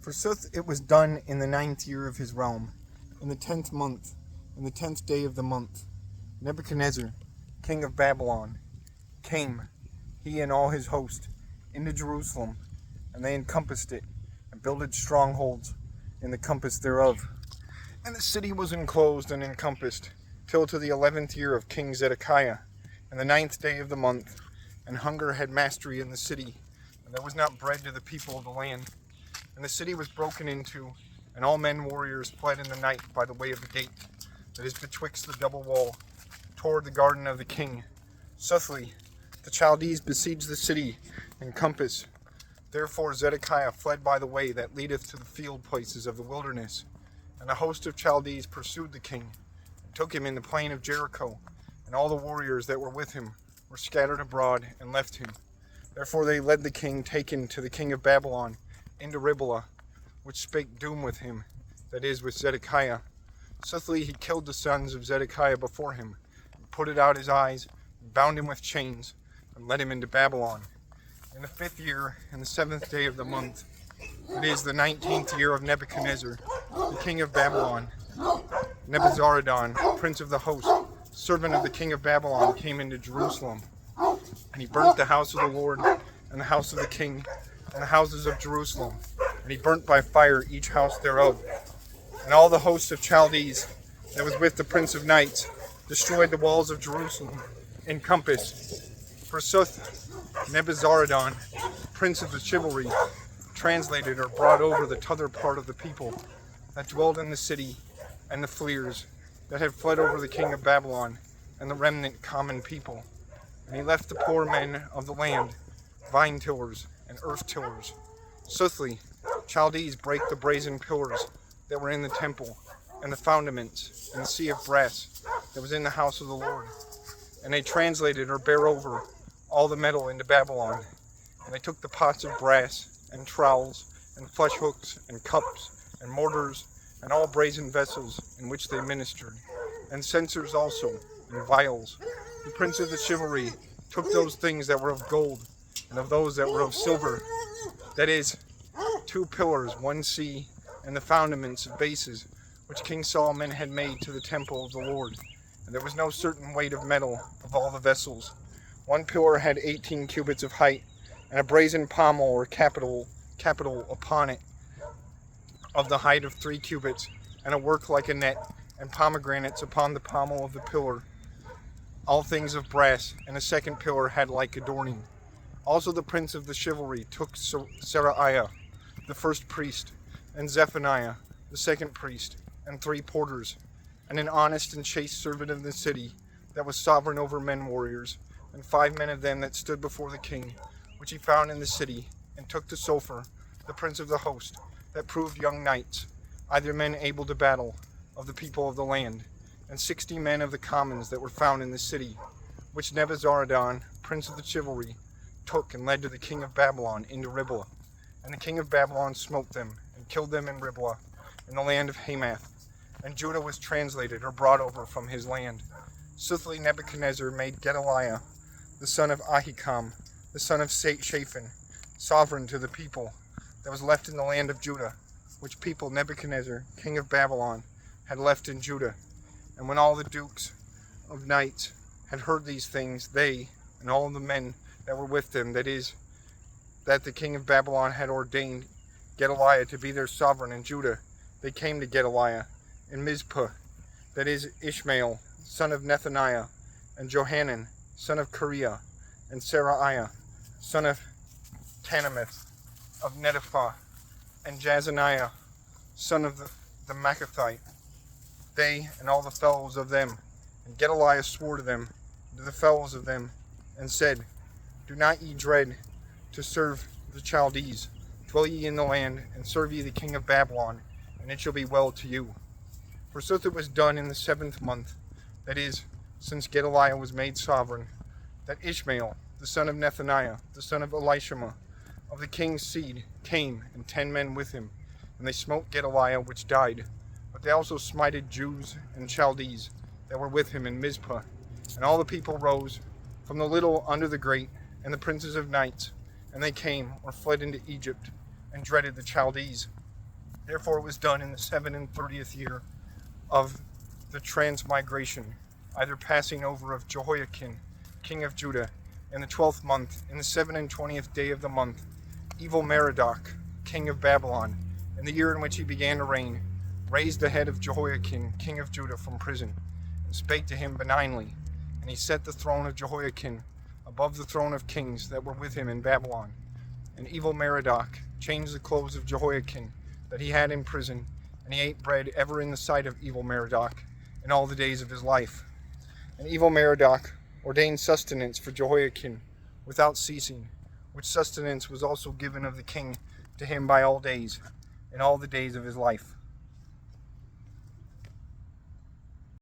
Forsooth it was done in the 9th year of his realm, in the 10th month, in the 10th day of the month, Nebuchadnezzar, king of Babylon, came, he and all his host, into Jerusalem, and they encompassed it, and builded strongholds in the compass thereof. And the city was enclosed and encompassed, till to the 11th year of King Zedekiah, and the 9th day of the month, and hunger had mastery in the city, and there was not bread to the people of the land. And the city was broken into, and all men warriors fled in the night by the way of the gate, that is betwixt the double wall, toward the garden of the king. Suddenly the Chaldees besieged the city in compass. Therefore Zedekiah fled by the way that leadeth to the field places of the wilderness. And the host of Chaldees pursued the king, and took him in the plain of Jericho, and all the warriors that were with him were scattered abroad, and left him. Therefore they led the king taken to the king of Babylon into Riblah, which spake doom with him, that is, with Zedekiah. Suddenly he killed the sons of Zedekiah before him, and put out his eyes, and bound him with chains, and led him into Babylon. In the 5th year, and the 7th day of the month, it is the 19th year of Nebuchadnezzar, the king of Babylon, Nebuzaradan, prince of the host, servant of the king of Babylon, came into Jerusalem. And he burnt the house of the Lord, and the house of the king, and the houses of Jerusalem. And he burnt by fire each house thereof. And all the host of Chaldees that was with the prince of knights destroyed the walls of Jerusalem in compass. Forsooth Nebuzaradan, prince of the chivalry, translated or brought over the t'other part of the people that dwelled in the city, and the fleers that had fled over the king of Babylon, and the remnant common people. And he left the poor men of the land, vine tillers and earth tillers. Suddenly Chaldees brake the brazen pillars that were in the temple, and the foundaments, and the sea of brass that was in the house of the Lord. And they translated or bare over all the metal into Babylon. And they took the pots of brass, and trowels, and flesh hooks, and cups, and mortars, and all brazen vessels in which they ministered, and censers also, and vials. The prince of the chivalry took those things that were of gold, and of those that were of silver, that is, 2 pillars, 1 sea, and the foundaments of bases, which King Solomon had made to the temple of the Lord. And there was no certain weight of metal of all the vessels. 1 pillar had 18 cubits of height, and a brazen pommel or capital upon it, of the height of 3 cubits, and a work like a net, and pomegranates upon the pommel of the pillar, all things of brass. And a 2nd pillar had like adorning. Also the prince of the chivalry took Seraiah, the first priest, and Zephaniah, the 2nd priest, and 3 porters, and an honest and chaste servant of the city, that was sovereign over men warriors, and 5 men of them that stood before the king, which he found in the city, and took to Sophar, the prince of the host, that proved young knights, either men able to battle, of the people of the land, and 60 men of the commons that were found in the city, which Nebuzaradan, prince of the chivalry, took and led to the king of Babylon into Riblah. And the king of Babylon smote them, and killed them in Riblah, in the land of Hamath. And Judah was translated or brought over from his land. Suddenly Nebuchadnezzar made Gedaliah, the son of Ahikam, the son of Shaphan, sovereign to the people that was left in the land of Judah, which people Nebuchadnezzar, king of Babylon, had left in Judah. And when all the dukes of knights had heard these things, they and all the men that were with them, that is, that the king of Babylon had ordained Gedaliah to be their sovereign in Judah, they came to Gedaliah in Mizpah, that is, Ishmael, son of Nethaniah, and Johanan, son of Kareah, and Seraiah, son of Tanameth, of Netophath, and Jazaniah, son of the Maacathite, they and all the fellows of them. And Gedaliah swore to them, to the fellows of them, and said, Do not ye dread to serve the Chaldees. Dwell ye in the land, and serve ye the king of Babylon, and it shall be well to you. Forsooth it was done in the 7th month, that is, since Gedaliah was made sovereign, that Ishmael, the son of Nethaniah, the son of Elishama, of the king's seed, came, and 10 men with him, and they smote Gedaliah, which died. But they also smited Jews and Chaldees that were with him in Mizpah. And all the people rose, from the little unto the great, and the princes of knights, and they came or fled into Egypt, and dreaded the Chaldees. Therefore it was done in the 37th year of the transmigration, either passing over of Jehoiakim, king of Judah, in the 12th month, in the 27th day of the month, evil Merodach, king of Babylon, in the year in which he began to reign, raised the head of Jehoiakim, king of Judah, from prison, and spake to him benignly. And he set the throne of Jehoiakim above the throne of kings that were with him in Babylon. And evil Merodach changed the clothes of Jehoiakim that he had in prison, and he ate bread ever in the sight of evil Merodach in all the days of his life. And evil Merodach ordained sustenance for Jehoiakim without ceasing, which sustenance was also given of the king to him by all days, in all the days of his life.